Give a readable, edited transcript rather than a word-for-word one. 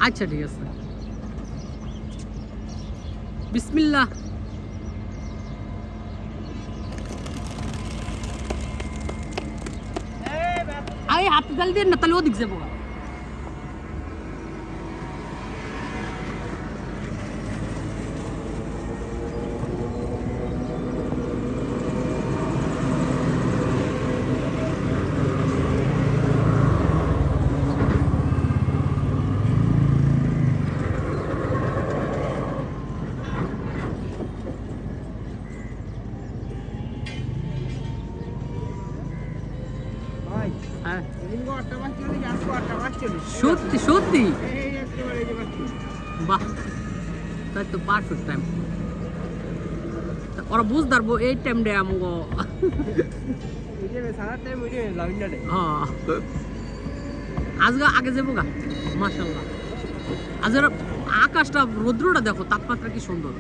আচ্ছা ঠিক আছে বিসমিল্লাহ আরে হাত গাল দিয়ে না তাহলে ওদিক যাবো হ্যাঁ সত্যি সত্যি বাহ তাই তো পারফেক্ট টাইম ওরা বুঝতে পারবো এই টাইমটা আমগো হ্যাঁ আজকে আগে যাবো গা মাশাআল্লাহ আজ আকাশটা রৌদ্রটা দেখো তাপমাত্রা কি সুন্দর